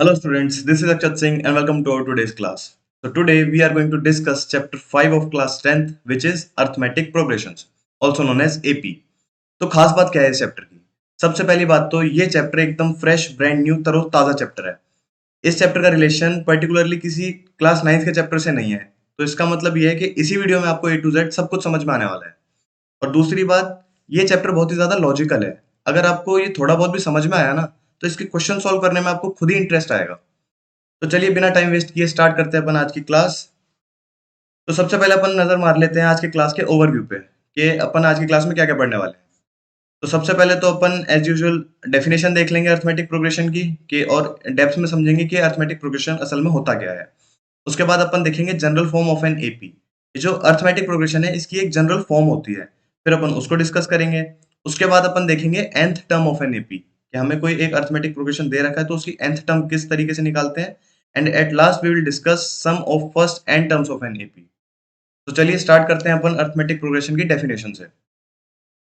Hello students, this is Akshat Singh and welcome to our today's class. So today we are going to discuss chapter 5 of class 10th which is arithmetic progressions also known as AP. तो खास बात क्या है इस chapter की? सबसे पहली बात तो ये चैप्टर एकदम फ्रेश ब्रांड न्यू तरोताजा चैप्टर है। इस चैप्टर का रिलेशन पर्टिकुलरली किसी क्लास 9th के चैप्टर से नहीं है। तो इसका मतलब ये है कि इसी वीडियो में आपको A to Z सब कुछ समझ में आने वाला है। और दूसरी बात, ये चैप्टर बहुत ही ज्यादा लॉजिकल है। अगर आपको ये थोड़ा बहुत भी समझ में आया ना, तो इसके क्वेश्चन सॉल्व करने में आपको खुद ही इंटरेस्ट आएगा। तो चलिए बिना टाइम वेस्ट किए स्टार्ट करते हैं अपन आज की क्लास। तो सबसे पहले अपन नजर मार लेते हैं आज के क्लास के ओवरव्यू पे कि अपन आज की क्लास में क्या क्या पढ़ने वाले हैं। तो सबसे पहले तो अपन एज यूजुअल डेफिनेशन देख लेंगे अर्थमेटिक प्रोग्रेशन की कि और डेप्थ में समझेंगे कि अर्थमेटिक प्रोग्रेशन असल में होता क्या है। उसके बाद अपन देखेंगे general form of an AP. ये जो अर्थमेटिक प्रोग्रेशन है इसकी एक जनरल फॉर्म होती है, फिर अपन उसको डिस्कस करेंगे। उसके बाद अपन देखेंगे nth term of an AP कि हमें कोई एक अर्थमेटिक प्रोग्रेशन दे रखा है तो उसकी nth टर्म किस तरीके से निकालते हैं। And at last we will discuss sum of first n terms of an AP. तो चलिए स्टार्ट करते हैं अपन अर्थमेटिक प्रोग्रेशन की डेफिनेशन से।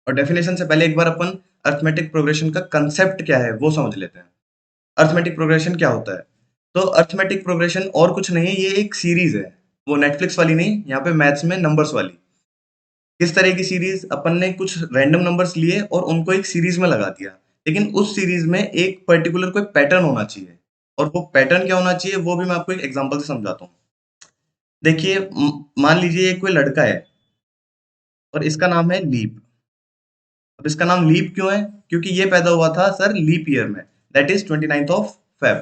और डेफिनेशन से पहले एक बार अपन अर्थमेटिक प्रोग्रेशन का कंसेप्ट क्या है वो समझ लेते हैं। अर्थमेटिक प्रोग्रेशन क्या होता है? तो अर्थमेटिक प्रोग्रेशन और कुछ नहीं है, ये एक सीरीज है। वो नेटफ्लिक्स वाली नहीं, यहाँ पे मैथ्स में नंबर्स वाली। किस तरह की सीरीज? अपन ने कुछ रैंडम नंबर्स लिए और उनको एक सीरीज में लगा दिया, लेकिन उस सीरीज में एक पर्टिकुलर कोई पैटर्न होना चाहिए। और वो पैटर्न क्या होना चाहिए वो भी मैं आपको एक एग्जांपल से समझाता हूँ। देखिए मान लीजिए एक कोई लड़का है और इसका नाम है लीप। अब इसका नाम लीप क्यों है? क्योंकि ये पैदा हुआ था सर लीप ईयर में, that is 29th of Feb.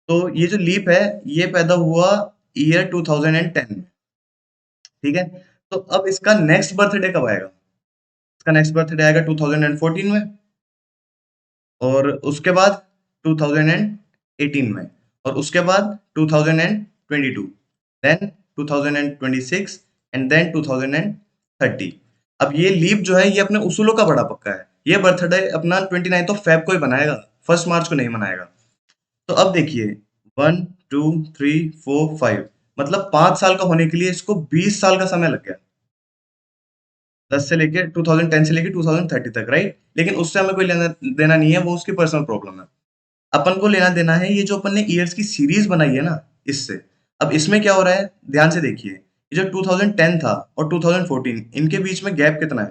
तो ये जो लीप है ये पैदा हुआ ईयर 2010 में। ठीक है। तो अब इसका नेक्स्ट बर्थडे कब आएगा? इसका नेक्स्ट बर्थडे आएगा 2014 में, और उसके बाद 2018 में, और उसके बाद 2022, देन 2026 एंड देन 2030। अब ये लीप जो है ये अपने उसूलों का बड़ा पक्का है। ये बर्थडे अपना 29th ऑफ फेब को ही बनाएगा, 1 मार्च को नहीं मनाएगा। तो अब देखिए 1 2 3 4 5, मतलब 5 साल का होने के लिए इसको 20 साल का समय लग गया। 10 से लेके 2010 से लेके 2030 तक, राइट। लेकिन उससे हमें कोई लेना देना नहीं है, वो उसकी पर्सनल प्रॉब्लम है। अपन को लेना देना है ये जो अपन ने ईयर्स की सीरीज बनाई है ना, इससे। अब इसमें क्या हो रहा है ध्यान से देखिए, ये जो 2010 था और 2014 इनके बीच में गैप कितना है?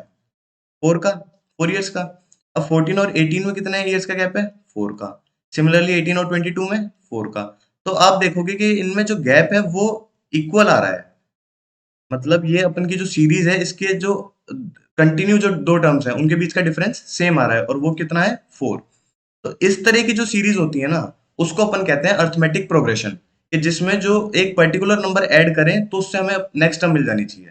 4 का, 4 इयर्स का। अब 14 और 18 में कितना इयर्स का गैप है? 4 का। सिमिलरली 18 और 22 में 4 का। तो आप देखोगे कि इनमें जो गैप है वो इक्वल आ रहा है। मतलब ये अपन की जो सीरीज है इसके जो कंटिन्यू जो दो टर्म्स हैं उनके बीच का डिफरेंस सेम आ रहा है, और वो कितना है? 4। तो इस तरह की जो सीरीज होती है ना, उसको अपन कहते हैं अर्थमेटिक प्रोग्रेशन, कि जिसमें जो एक पर्टिकुलर नंबर ऐड करें तो उससे हमें नेक्स्ट टर्म मिल जानी चाहिए।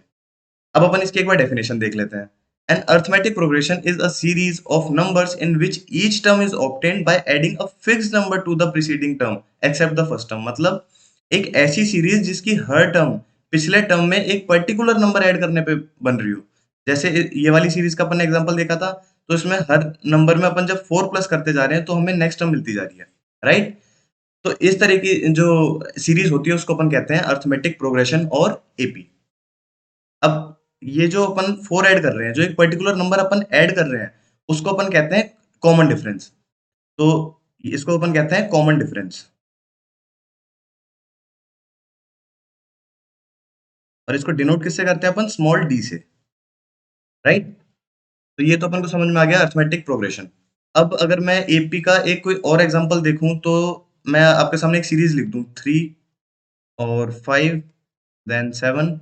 अब अपन इसकी एक बार डेफिनेशन देख लेते हैं। An arithmetic progression is a series of numbers in which each term is obtained by adding a fixed number to the preceding term except the first term. मतलब एक ऐसी सीरीज जिसकी हर टर्म पिछले टर्म में एक पर्टिकुलर नंबर ऐड करने पे बन रही हो। जैसे ये वाली सीरीज का अपन ने एग्जांपल देखा था, तो इसमें हर नंबर में अपन जब 4 प्लस करते जा रहे हैं तो हमें नेक्स्ट टर्म मिलती जा रही है, राइट। तो इस तरह की जो सीरीज होती है उसको अपन कहते हैं अर्थमेटिक प्रोग्रेशन और एपी। अब ये जो अपन 4 ऐड कर रहे हैं, जो एक पर्टिकुलर नंबर अपन ऐड कर रहे हैं, उसको अपन कहते हैं कॉमन डिफरेंस। तो इसको अपन कहते हैं कॉमन डिफरेंस, और इसको डिनोट किससे करते हैं अपन? स्मॉल डी से, राइट। तो ये तो अपन को समझ में आ गया अर्थमेटिक प्रोग्रेशन। अब अगर मैं एपी का एक कोई और एग्जांपल देखूं तो मैं आपके सामने एक सीरीज लिख दूं, 3 और 5, देन 7,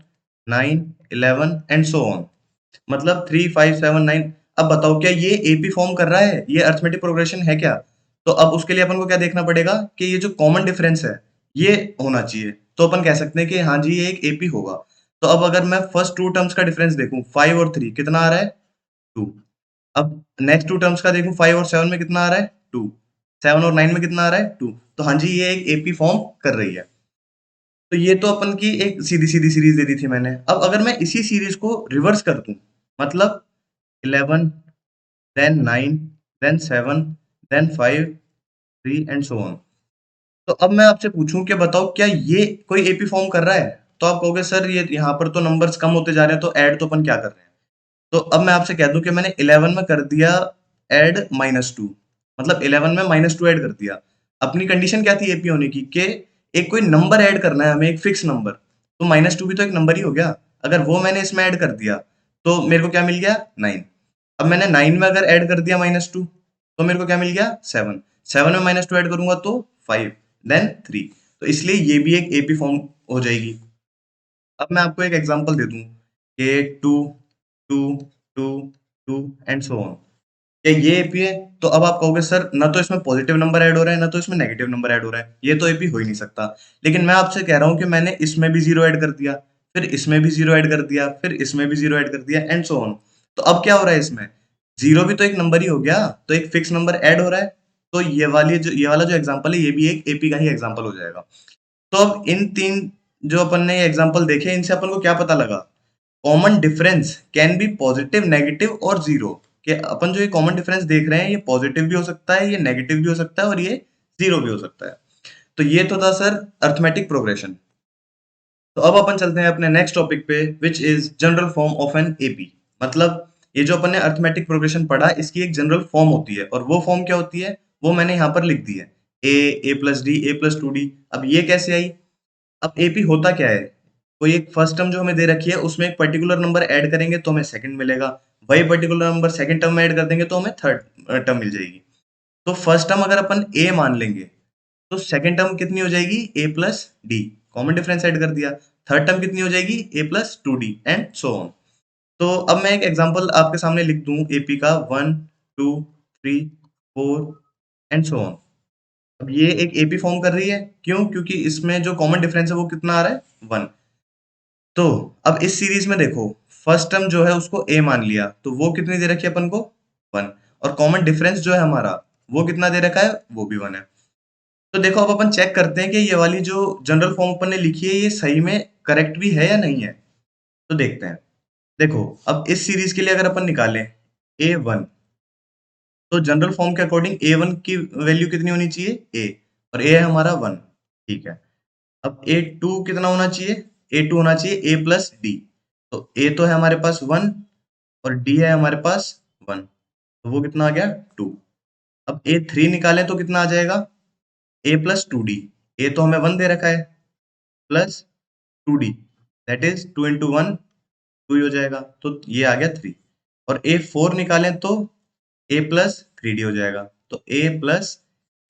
9, 11 एंड सो ऑन। मतलब 3 5 7 9। अब बताओ क्या ये एपी फॉर्म कर रहा है? ये अर्थमेटिक प्रोग्रेशन है क्या? तो अब उसके लिए अपन को क्या देखना पड़ेगा कि ये जो कॉमन डिफरेंस है ये होना चाहिए, तो अपन कह सकते हैं कि हाँ जी ये एक एपी होगा। तो अब अगर मैं फर्स्ट टू टर्म्स का डिफरेंस देखूं, 5 और 3 कितना आ रहा है? 2। अब नेक्स्ट टू टर्म्स का देखूं, 5 और 7 में कितना आ रहा है? 2। 7 और 9 में कितना आ रहा है? 2। तो हाँ जी ये एक एपी फॉर्म कर रही है। तो ये तो अपन की एक सीधी सीधी सीरीज दे दी थी मैंने। अब अगर मैं इसी सीरीज को रिवर्स कर दूं, मतलब 11, then 9, then 7, then 5, 3 and so on. तो अब मैं आपसे पूछूं कि बताओ क्या ये कोई एपी फॉर्म कर रहा है? तो आप कहोगे सर ये यहाँ पर तो नंबर्स कम होते जा रहे हैं तो ऐड तो अपन क्या कर रहे हैं। तो अब मैं आपसे कह दूं कि मैंने 11 में कर दिया ऐड -2, मतलब 11 में -2 ऐड कर दिया। अपनी कंडीशन क्या थी एपी होने की, कि एक कोई नंबर ऐड करना है हमें, एक फिक्स नंबर। तो -2 भी तो एक नंबर ही हो गया। अगर वो मैंने इसमें ऐड कर दिया तो मेरे को क्या मिल गया, 9। अब मैंने 9 में अगर ऐड कर दिया -2, तो मेरे को क्या मिल गया, 7। 7 में -2 ऐड करूंगा तो 5, देन 3। तो इसलिए ये भी एक एपी फॉर्म हो जाएगी। अब मैं आपको एक एग्जांपल दे दूं कि 2 2 2 2 एंड सो ऑन, क्या ये एपी है? तो अब आप कहोगे सर ना तो इसमें पॉजिटिव नंबर ऐड हो रहा है, ना तो इसमें नेगेटिव नंबर ऐड हो रहा है, ये तो एपी हो ही नहीं सकता। लेकिन मैं आपसे कह रहा हूं कि मैंने इसमें भी जीरो ऐड कर दिया, फिर इसमें भी जीरो ऐड कर दिया, फिर इसमें भी जीरो ऐड कर दिया एंड सो ऑन। तो अब क्या हो रहा है इसमें, जीरो भी तो एक नंबर ही हो गया, तो एक फिक्स नंबर ऐड हो रहा है। तो ये वाला जो एग्जांपल है ये भी एक एपी का ही एग्जांपल हो जाएगा। तो अब इन तीन जो अपन ने एग्जांपल देखे, इनसे अपन को क्या पता लगा, common difference can be positive, negative और जीरो। कि अपन जो ये कॉमन डिफरेंस देख रहे हैं ये पॉजिटिव भी हो सकता है, ये नेगेटिव भी हो सकता है और ये जीरो भी हो सकता है। तो ये तो था सर अर्थमेटिक प्रोग्रेशन। तो अब अपन चलते हैं अपने नेक्स्ट टॉपिक पे, which is general form of an AP. मतलब ये जो अपन ने अर्थमेटिक प्रोग्रेशन पढ़ा, इसकी एक जनरल फॉर्म होती है, और वो फॉर्म क्या होती है वो मैंने यहाँ पर लिख दी है, ए plus D, a plus two D. अब ये कैसे आई? अब एपी होता क्या है, कोई एक फर्स्ट टर्म जो हमें दे रखी है उसमें एक पर्टिकुलर नंबर ऐड करेंगे तो हमें सेकंड मिलेगा, वही पर्टिकुलर नंबर सेकंड टर्म में ऐड कर देंगे तो हमें थर्ड टर्म मिल जाएगी। तो फर्स्ट टर्म अगर अपन ए मान लेंगे तो सेकंड टर्म कितनी हो जाएगी, a plus d, common difference add कर दिया। थर्ड टर्म कितनी हो जाएगी, a plus two d and so on. तो अब मैं एक एग्जांपल आपके सामने लिख दूं एपी का, 1 2 3 4 एंड सो ऑन। अब ये एक एपी फॉर्म कर रही है, क्यों? क्योंकि इसमें जो कॉमन डिफरेंस है वो कितना आ रहा है, 1। तो अब इस सीरीज में देखो, फर्स्ट टर्म जो है उसको ए मान लिया, तो वो कितनी दे रखी है अपन को, 1। और कॉमन डिफरेंस जो है हमारा वो कितना दे रखा है, वो भी 1 है। तो देखो अब अपन चेक करते हैं कि ये वाली जो जनरल फॉर्म अपन ने लिखी है ये सही में करेक्ट भी है या नहीं है। तो देखते हैं। देखो अब इस सीरीज के लिए अगर अपन निकालें A1, तो जनरल फॉर्म के अकॉर्डिंग A1 की वैल्यू कितनी होनी चाहिए, ए, और ए है हमारा 1। ठीक है। अब A2 कितना होना चाहिए, A2 होना चाहिए ए प्लस डी। तो ए तो है हमारे पास 1 और डी है हमारे पास 1, तो वो कितना आ गया, 2। अब A3 निकालें तो कितना आ जाएगा, ए प्लस टू डी। ए तो हमें 1 दे रखा है, plus two D, that is 2 into one, 2 ही हो जाएगा, तो ये आ गया 3। और A4 निकालें तो ए प्लस थ्री डी हो जाएगा, तो a plus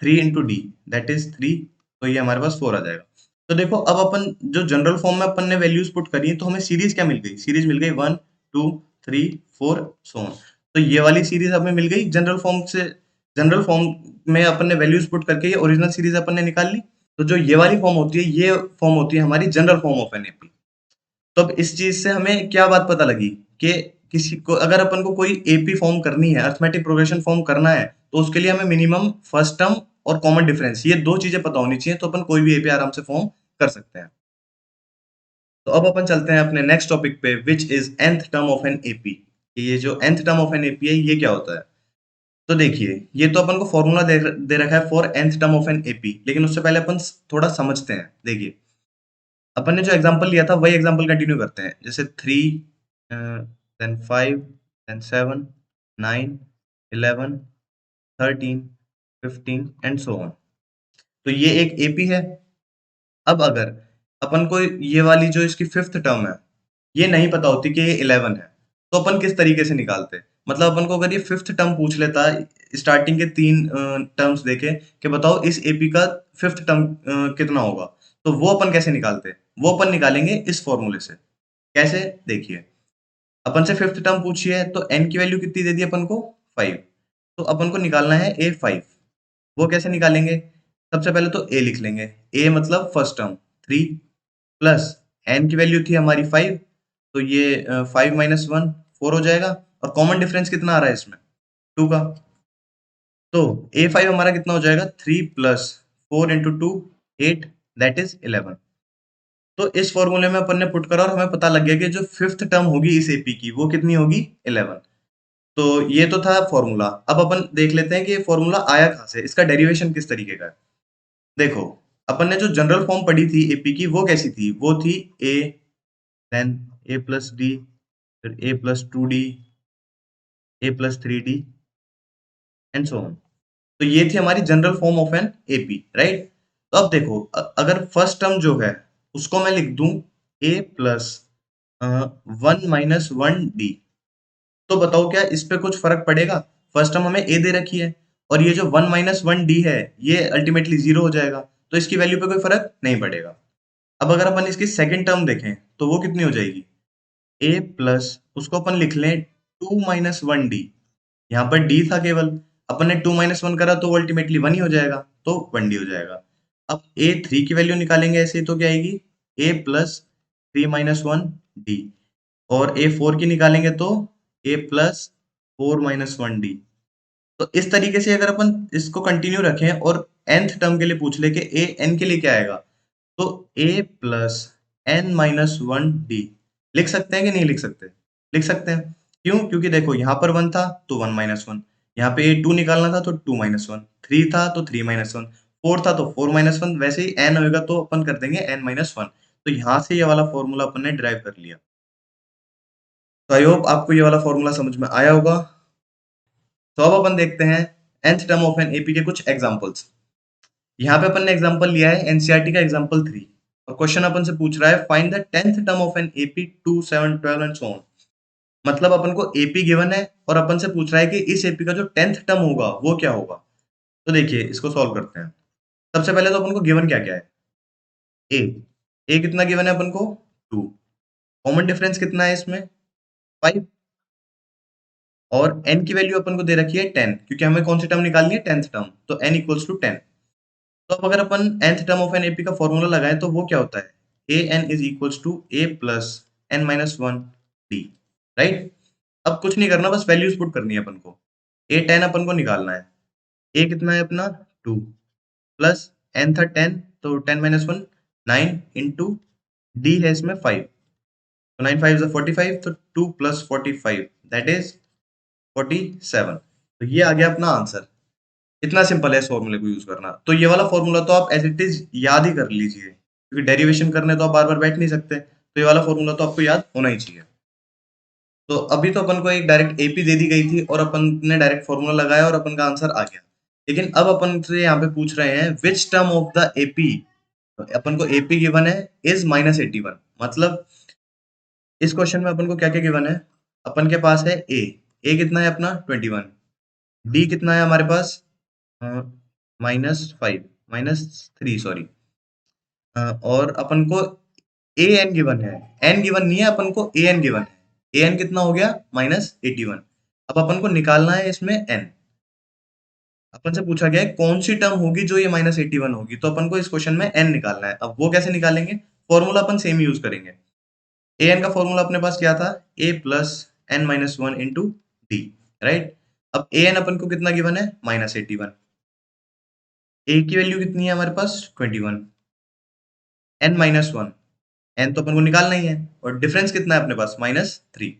three into d, that is 3, तो ये हमारे पास 4 आ जाएगा। तो देखो अब अपन जो जनरल फॉर्म में अपन ने वैल्यूज पुट करी है, तो हमें सीरीज क्या मिल गई, सीरीज मिल गई 1 2 3 4 सो ऑन। तो ये वाली सीरीज हमें मिल गई जनरल फॉर्म से, जनरल फॉर्म में अपन ने वैल्यूज पुट करके ये ओरिजिनल सीरीज अपन ने निकाल ली। तो जो ये वाली फॉर्म होती है, ये फॉर्म होती है हमारी general form of an AP. तो अब इस चीज से हमें क्या बात पता लगी, कि किसी को अगर अपन को कोई एपी फॉर्म करनी है, अर्थमेटिक प्रोग्रेशन फॉर्म करना है, तो उसके लिए हमें मिनिमम फर्स्ट टर्म और कॉमन डिफरेंस, ये दो चीजें पता होनी चाहिए, तो अपन कोई भी एपी आराम से फॉर्म कर सकते हैं। तो अब अपन चलते हैं अपने नेक्स्ट टॉपिक पे, which is nth term of an AP. ये जो nth term of an AP है ये क्या होता है? तो देखिए, ये तो अपन को फॉर्मूला दे रखा है for nth term of an AP, लेकिन उससे पहले अपन थोड़ा समझते हैं। देखिए, अपन ने जो एग्जांपल लिया था वही एग्जांपल कंटिन्यू करते हैं, जैसे 3 then 5 then 7 9 11 13 15 and so on. तो ये एक एपी है। अब अगर अपन को ये वाली जो इसकी फिफ्थ टर्म है ये नहीं पता होती कि ये 11 है, तो अपन किस तरीके से निकालते? मतलब अपन को अगर ये फिफ्थ टर्म पूछ लेता, स्टार्टिंग के तीन टर्म्स देके कि बताओ इस एपी का फिफ्थ टर्म कितना होगा, तो वो अपन कैसे निकालते? वो अपन निकालेंगे इस फॉर्मूले से। कैसे? देखिए, अपन से फिफ्थ टर्म पूछी है तो एन की वैल्यू कितनी दे दी अपन को, 5। तो अपन को निकालना है A5। वो कैसे निकालेंगे? सबसे पहले तो ए लिख लेंगे, ए मतलब फर्स्ट टर्म 3, प्लस एन की वैल्यू थी हमारी 5, तो ये 5 माइनस 1 4 हो जाएगा। और कॉमन डिफरेंस कितना आ रहा है इसमें, 2 का। तो A5 हमारा कितना हो जाएगा, 3 plus 4 into two 8, that is 11। तो इस फॉर्मूले में अपन ने पुट करा और हमें पता लग गया कि जो फिफ्थ टर्म होगी इस एपी की वो कितनी होगी, 11। तो ये तो था फॉर्मूला। अब अपन देख लेते हैं कि ये फॉर्मूला आया कहाँ से, इसका डेरिवेशन किस तरीके का है। देखो, अपन ने जो जनरल फॉर्म पढ़ी थी एपी की वो कैसी थी, वो थी a, then a plus d, फिर a plus two d, a plus three d and so on. तो ये थी हमारी general form of an AP, right. तो अब देखो, अगर फर्स्ट टर्म जो है उसको मैं लिख दूं ए प्लस 1 - 1 डी, तो बताओ क्या इस पे कुछ फर्क पड़ेगा? फर्स्ट टर्म हमें ए दे रखी है, और ये जो 1 - 1 डी है ये अल्टीमेटली जीरो हो जाएगा, तो इसकी वैल्यू पे कोई फर्क नहीं पड़ेगा। अब अगर अपन इसकी सेकंड टर्म देखें तो वो कितनी हो जाएगी? ए प्लस, उसको अपन लिख लें 2 - 1 डी। यहाँ पर डी था केवल, अपन ने 2 - 1 करा तो अल्टीमेटली 1 ही हो जाएगा, तो 1 डी हो जाएगा। अब ए थ्री की वैल्यू निकालेंगे ऐसे ही, तो क्या आएगी? ए प्लस 3 - 1 डी। और ए फोर की निकालेंगे तो ए प्लस 4 - 1 डी। तो इस तरीके से अगर अपन इसको कंटिन्यू रखें और nth टर्म के लिए पूछ ले कि ए एन के लिए क्या आएगा, तो ए प्लस n - 1 डी लिख सकते हैं कि नहीं लिख सकते? लिख सकते हैं। क्यों? क्योंकि देखो यहाँ पर 1 था तो 1 - 1, यहाँ पे ए 2 निकालना था तो 2 - 1, 3 था तो 3 - 1, 4 था तो 4 - 1, वैसे ही n होगा तो अपन कर देंगे n - 1। तो यहाँ से ये वाला फॉर्मूला अपन ने ड्राइव कर लिया। तो आई होप आपको ये वाला फॉर्मूला समझ में आया होगा। तो अब अपन देखते हैं nth term of an AP के कुछ एग्जांपल्स। यहाँ पे अपन ने एग्जांपल लिया है एनसीईआरटी का एग्जांपल 3, और क्वेश्चन अपन से पूछ रहा है find the 10th term of an AP 2, 7, 12 and so on. मतलब अपन को एपी गिवन है और अपन से पूछ रहा है कि इस एपी का जो 10th टर्म होगा वो क्या होगा। तो देखिए इसको सॉल्व करते हैं। सबसे पहले तो अपन को गिवन क्या क्या है? ए। ए कितना गिवन है अपन को? 2। कॉमन डिफरेंस कितना है इसमें? 5। और n की वैल्यू अपन को दे रखी है 10, क्योंकि हमें कौन सी टर्म निकालनी है? 10th टर्म, तो n इक्वल्स टू 10। तो अब अगर अपन nth term of an AP का फॉर्मूला लगाएं तो वो क्या होता है? A n is equals to a plus n - 1 d, right. अब कुछ नहीं करना, बस वैल्यूज पुट करनी है अपन को। ए 10 अपन को निकालना है। ए कितना है अपना? 2 प्लस n था 10, तो 10 - 1 9 इंटू डी है इसमें 5, तो 9 5 45, तो 2 प्लस 45 दैट इज 47। तो ये आ गया अपना आंसर। इतना सिंपल है इस फॉर्मूले को यूज करना। तो ये वाला फॉर्मूला तो आप एज इट इज याद ही कर लीजिए, क्योंकि डेरिवेशन करने तो आप बार बार बैठ नहीं सकते, तो ये वाला फॉर्मूला तो आपको याद होना ही चाहिए। तो अभी तो अपन को एक डायरेक्ट एपी दे दी गई थी और अपन ने डायरेक्ट फॉर्मूला लगाया और अपन का आंसर आ गया। लेकिन अब अपन से यहाँ पे पूछ रहे हैं which term of the AP, अपन को एपी गिवन है इज -81। मतलब इस क्वेश्चन में अपन को क्या क्या गिवन है? अपन के पास है ए। ए कितना है अपना? 21। डी कितना है हमारे पास? -5 -3 सॉरी। और अपन को ए एन गिवन है, एन गिवन नहीं है अपन को, ए एन गिवन है। ए एन कितना हो गया? -81। अब अपन को निकालना है इसमें एन। अपन से पूछा गया है कौन सी टर्म होगी जो ये -81 होगी, तो अपन को इस क्वेश्चन में एन निकालना है। अब वो कैसे निकालेंगे? फॉर्मूला अपन सेम यूज करेंगे। ए एन का फॉर्मूला अपने पास क्या था? A plus n - 1 into d, right. अब ए एन अपन को कितना गिवन है? -81। ए की वैल्यू कितनी है हमारे पास? 21। n - 1, एन तो अपन को निकालना ही है, और डिफरेंस कितना है अपने पास? -3।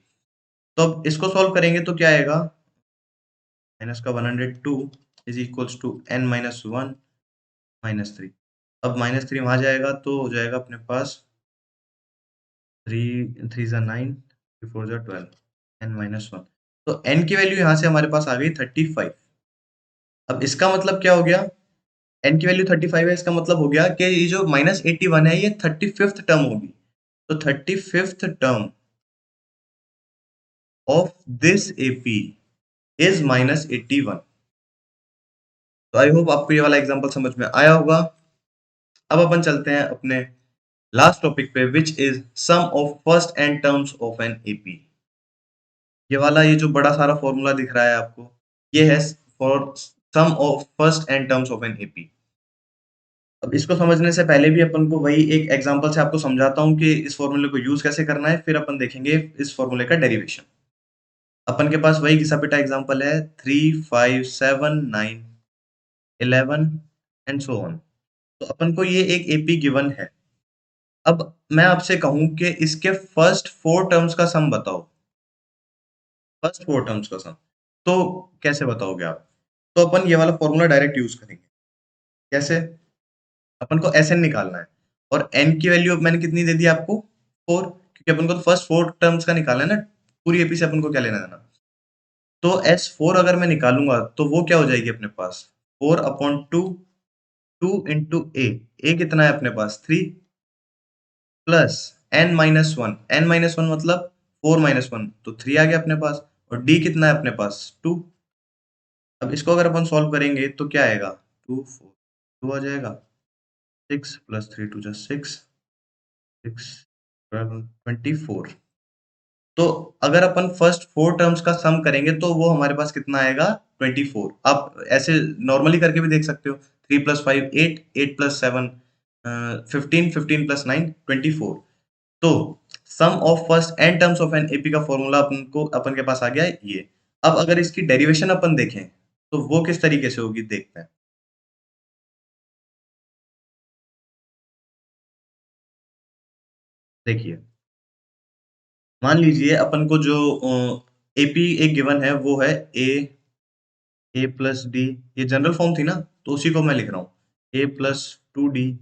तो अब इसको सॉल्व करेंगे तो क्या आएगा? माइनस का 102 इज इक्वल्स टू n - 1 - 3। अब -3 वहां जाएगा तो हो जाएगा अपने पास 3 3 जा 9, 4 जा 12, n - 1। तो n की वैल्यू यहाँ से हमारे पास आ गई 35। अब इसका मतलब क्या हो गया? n की वैल्यू 35 है, इसका मतलब हो गया कि ये जो -81 है ये 35th टर्म होगी। तो 35th term of this AP is -81। तो आई होप आपको ये वाला एग्जांपल समझ में आया होगा। अब अपन चलते हैं अपने लास्ट टॉपिक पे, which is sum of first n terms of an AP. ये वाला, ये जो बड़ा सारा फॉर्मूला दिख रहा है आपको, ये है for sum of first n terms of an AP. अब इसको समझने से पहले भी अपन को वही एक एग्जांपल से आपको समझाता हूँ कि इस फॉर्मूले को यूज कैसे करना है, फिर अपन देखेंगे इस फॉर्मूले का डेरिवेशन। अपन के पास वही घिसा पिटा एग्जांपल है 3 5 7 9 11 एंड सो ऑन। तो अपन को ये एक एपी गिवन है। अब मैं आपसे कहूं कि इसके फर्स्ट 4 टर्म्स का सम बताओ, फर्स्ट 4 टर्म्स का सम, तो कैसे बताओगे आप? तो अपन ये वाला फॉर्मूला डायरेक्ट यूज करेंगे। कैसे? अपन को एस एन निकालना है, और एन की वैल्यू मैंने कितनी दे दी आपको? 4, क्योंकि अपन को तो फर्स्ट 4 टर्म्स का निकालना है ना, पूरी एपी से अपन को क्या लेना देना। तो S4 अगर मैं निकालूंगा तो वो क्या हो जाएगी अपने पास? 4/2, 2 इंटू ए कितना है अपने पास 3 प्लस n-1, n-1 मतलब 4-1 तो 3 आ गया अपने पास और d कितना है अपने पास 2। अब इसको अगर अपन सॉल्व करेंगे तो क्या आएगा 2 4 2 आ जाएगा 6 प्लस 3 2 जा 6 6 12 24। तो अगर अपन फर्स्ट 4 टर्म्स का सम करेंगे तो वो हमारे पास कितना आएगा 24। आप ऐसे नॉर्मली करके भी देख सकते हो 3 प्लस 5 8 8 प्लस 7 15 15 प्लस 9 24। तो sum of first n terms of an AP का फॉर्मूला अपन के पास आ गया है ये। अब अगर इसकी डेरिवेशन अपन देखें तो वो किस तरीके से होगी देखते हैं। देखिए मान लीजिए अपन को जो एपी एक गिवन है वो है ए प्लस डी। ये जनरल फॉर्म थी ना तो उसी को मैं लिख रहा हूँ ए प्लस 2d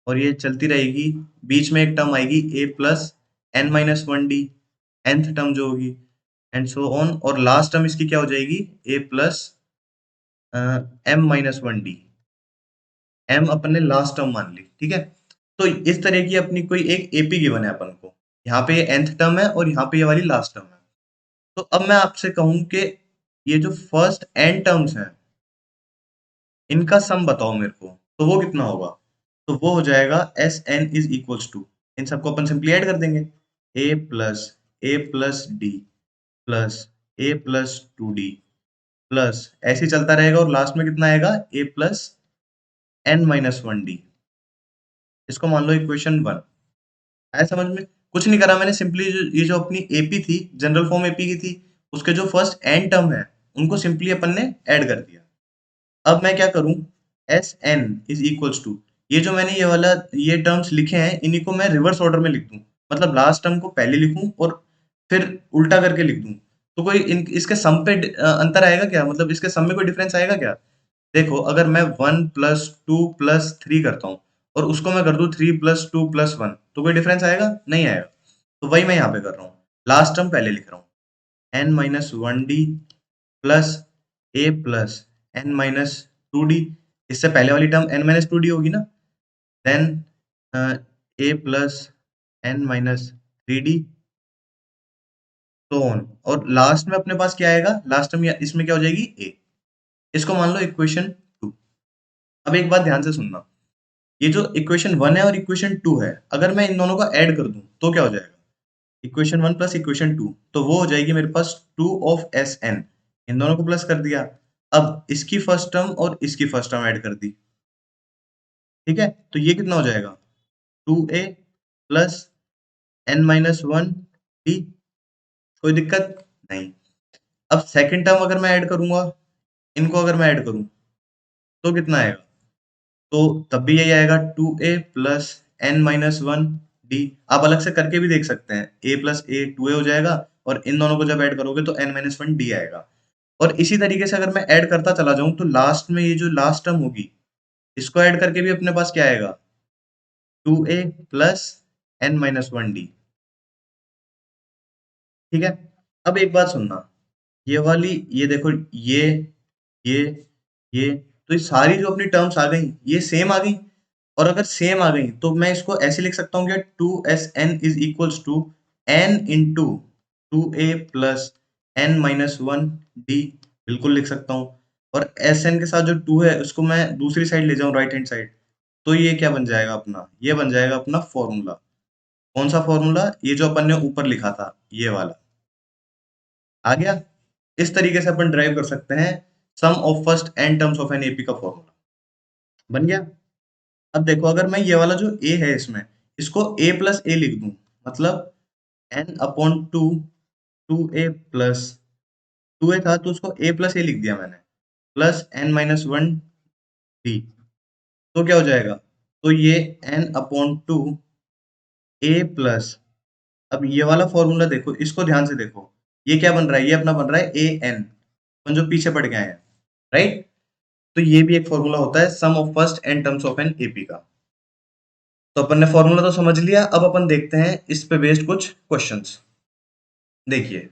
और ये चलती रहेगी। बीच में एक टर्म आएगी ए प्लस n-1d nth टर्म जो होगी एंड सो ऑन और लास्ट टर्म इसकी क्या हो जाएगी ए प्लस m-1d। m अपन ने लास्ट टर्म मान ली ठीक है। तो इस तरह की अपनी कोई एक एपी गिवन है अपन को। यहाँ पे ये nth टर्म है और यहाँ पे ये वाली लास्ट टर्म है। तो अब मैं आपसे कहूं कि ये जो फर्स्ट n टर्म्स हैं इनका सम बताओ मेरे को तो वो कितना होगा। तो वो हो जाएगा s n is equals to इन सबको अपन सिंपली ऐड कर देंगे a plus d plus a plus 2d plus ऐसे ही चलता रहेगा और लास्ट में कितना आएगा ए प्लस n-1d। इसको मान लो इक्वेशन 1 आया समझ में। कुछ नहीं करा मैंने सिंपली ये जो अपनी एपी थी जनरल फॉर्म एपी की थी उसके जो फर्स्ट एन टर्म है उनको सिंपली अपन ने ऐड कर दिया। अब मैं क्या करूं S n is equals to ये जो मैंने ये टर्म्स लिखे हैं इन्हीं को मैं रिवर्स ऑर्डर में लिख दूं। मतलब लास्ट टर्म को पहले लिखूं और फिर उल्टा करके लिख दूं। तो कोई इसके सम पे अंतर आएगा क्या मतलब इसके सम में कोई डिफरेंस आएगा क्या। देखो अगर मैं 1+2+3 करता हूँ और उसको मैं कर दूं 3+2+1 तो कोई डिफरेंस आएगा नहीं आएगा। तो वही मैं यहाँ पे कर रहा हूँ लास्ट टर्म पहले लिख रहा हूँ n-1d plus a plus n-2d। इससे पहले वाली टर्म n-2d होगी ना देन ए प्लस n-3d तो ऑन और लास्ट में अपने पास क्या आएगा लास्ट टर्म इसमें क्या हो जाएगी ए। इसको मान लो इक्वेशन 2। अब एक बात ध्यान से सुनना ये जो इक्वेशन 1 है और इक्वेशन 2 है अगर मैं इन दोनों को ऐड कर दूं तो क्या हो जाएगा इक्वेशन 1 प्लस इक्वेशन 2 तो वो हो जाएगी मेरे पास 2 ऑफ एस एन। इन दोनों को प्लस कर दिया। अब इसकी फर्स्ट टर्म और इसकी फर्स्ट टर्म ऐड कर दी ठीक है। तो ये कितना हो जाएगा 2a प्लस n-1d। कोई दिक्कत नहीं। अब सेकंड टर्म अगर मैं ऐड करूंगा इनको अगर मैं ऐड करूं तो कितना आएगा तो तब भी यही आएगा 2a प्लस n-1d। आप अलग से करके भी देख सकते हैं a प्लस ए 2a हो जाएगा और इन दोनों को जब ऐड करोगे तो n-1d आएगा। और इसी तरीके से अगर मैं ऐड करता चला जाऊं तो लास्ट में ये जो लास्ट टर्म होगी इसको ऐड करके भी अपने पास क्या आएगा 2a प्लस n-1d। ठीक है। अब एक बात सुनना ये वाली ये देखो ये ये तो ये सारी जो अपनी टर्म्स आ गई ये सेम आ गई। और अगर सेम आ गई तो मैं इसको ऐसे लिख सकता हूँ कि 2sn is equals to n into 2a plus n-1d बिल्कुल लिख सकता हूँ। और sn के साथ जो 2 है उसको मैं दूसरी साइड ले जाऊँ राइट हैंड साइड तो ये क्या बन जाएगा अपना ये बन जाएगा अपना फॉर्मूला। कौन सा फॉर्मूला ये जो अपन ने ऊपर लिखा था ये वाला आ गया। इस तरीके से अपन ड्राइव कर सकते हैं sum of first n terms of an AP का फॉर्मूला बन गया। अब देखो अगर मैं ये वाला जो ए है इसमें इसको ए प्लस ए लिख दूं मतलब n/2 2a प्लस 2a था तो उसको a प्लस ए लिख दिया मैंने प्लस n-1d तो क्या हो जाएगा तो ये n/2 a प्लस अब ये वाला फॉर्मूला देखो इसको ध्यान से देखो ये क्या बन रहा है ये अपना बन रहा है ए एन अपन जो पीछे पड़ गए हैं राइट। तो ये भी एक फॉर्मूला होता है sum of first n terms of an AP का। तो अपन ने फॉर्मूला तो समझ लिया अब अपन देखते हैं इस पे बेस्ड कुछ क्वेश्चंस। देखिए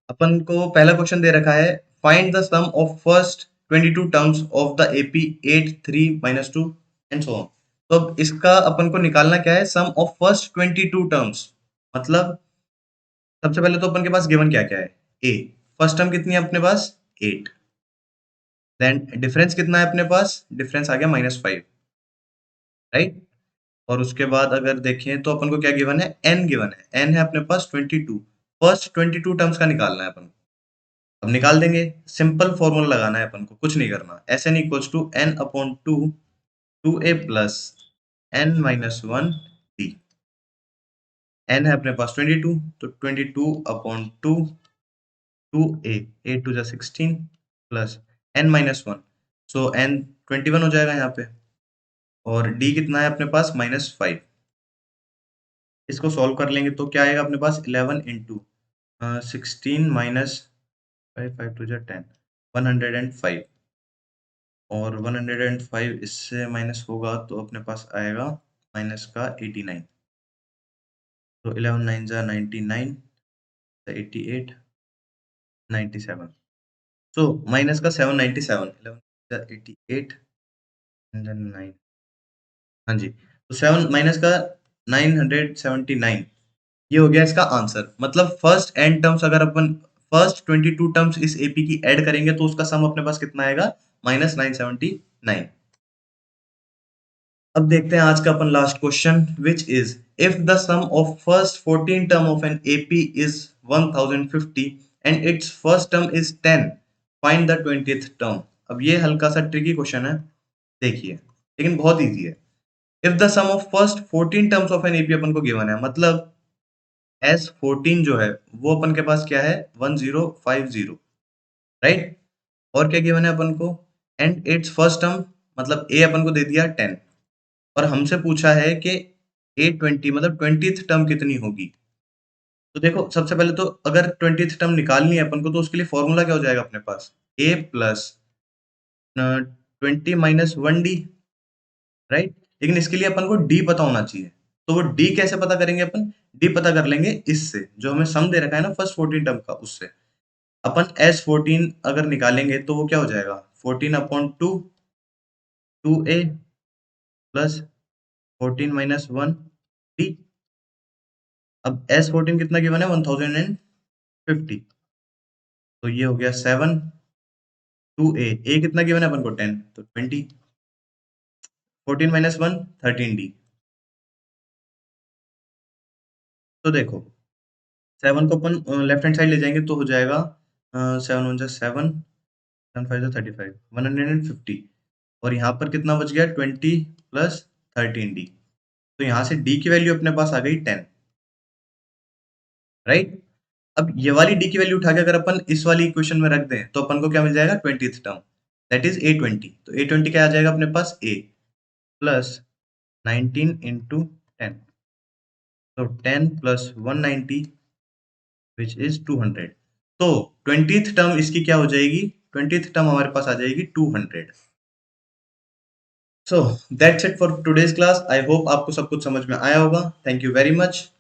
अपन को पहला क्वेश्चन दे रखा है find the sum of first 22 terms of the AP 8 3 minus 2 and so on. तो अब इसका अपन को निकालना क्या है, सम ऑफ फर्स्ट 22 टर्म्स। मतलब सबसे पहले तो अपन के पास गिवन क्या क्या है, ए। फर्स्ट टर्म कितनी है अपने पास, 8। देन डिफरेंस कितना है अपने पास, डिफरेंस आ गया -5, राइट। और उसके बाद अगर देखें तो अपन को क्या गिवन है, एन गिवन है, एन है अपने पास 22। फर्स्ट 22 टर्म्स का निकालना है अपन को। अब निकाल देंगे, सिंपल फॉर्मूला लगाना है अपन को, कुछ नहीं करना। S n equals to n upon two, two a plus n minus one d. N है अपने पास 22, तो 22 upon two, two a, a two जा 16 plus n minus one, so n 21 हो जाएगा यहाँ पे। और डी कितना है अपने पास, -5। इसको सॉल्व कर लेंगे तो क्या आएगा अपने पास, 11 इंटू 16 माइनस 5, 5 टू जा 10, 105। और 105 इससे माइनस होगा तो अपने पास आएगा माइनस का 89। तो 11 9 जा 99, 88, 97। सो माइनस का 797, 11 जा 88 एंड देन 9। हाँ जी, तो 7 माइनस का 979, ये हो गया इसका आंसर। मतलब फर्स्ट एन टर्म्स अगर अपन फर्स्ट 22 टर्म्स इस एपी की ऐड करेंगे तो उसका सम अपने पास कितना आएगा, -979। अब देखते हैं आज का अपन last question, which is if the sum of first 14 term of an AP is 1050 and its first term is 10, find the 20th term. अब ये हल्का सा ट्रिकी क्वेश्चन है, देखिए, लेकिन बहुत इजी है। If the sum of first 14 terms of an AP अपन को गिवन है, मतलब S14 जो है वो अपन के पास क्या है, 1050, राइट। और क्या गिवन है अपन को, एंड इट्स फर्स्ट टर्म, मतलब ए अपन को दे दिया 10, और हमसे पूछा है कि A20 मतलब 20th टर्म कितनी होगी। तो देखो सबसे पहले तो अगर 20th टर्म निकालनी है अपन को तो उसके लिए फॉर्मूला क्या हो जाएगा अपने पास, A plus 20 minus 1D, right. लेकिन इसके लिए अपन को D पता होना चाहिए। तो वो D कैसे पता करेंगे अपन, D पता कर लेंगे इससे, जो हमें सम दे रखा है ना फर्स्ट 14 टर्म का, उससे। अपन S14 अगर निकालेंगे तो वो क्या हो जाएगा, 14 upon two, two a plus 14 minus 1D। अब S14 कितना गिवन है, 1050, तो ये हो गया 7, टू ए कितना गिवन है अपन को 10, तो 20, 14 माइनस 1 13D। तो देखो 7 को अपन लेफ्ट हैंड साइड ले जाएंगे तो हो जाएगा 7 1 जा 7, 7 5 जा 35, 150। और यहाँ पर कितना बच गया, 20 प्लस 13D। तो यहाँ से D की वैल्यू अपने पास आ गई 10, राइट। अब ये वाली D की वैल्यू उठा के अगर अपन इस वाली इक्वेशन में रख दें तो अपन को क्या मिल जाएगा, 20th term, that is A20। तो A20 क्या आ जाएगा अपने पास, A प्लस 19 इंटू 10, तो 10 प्लस 190 विच इज 200। तो 20th टर्म इसकी क्या हो जाएगी, 20th टर्म हमारे पास आ जाएगी 200। So that's it for today's class. I hope आपको सब कुछ समझ में आया होगा। Thank you very much.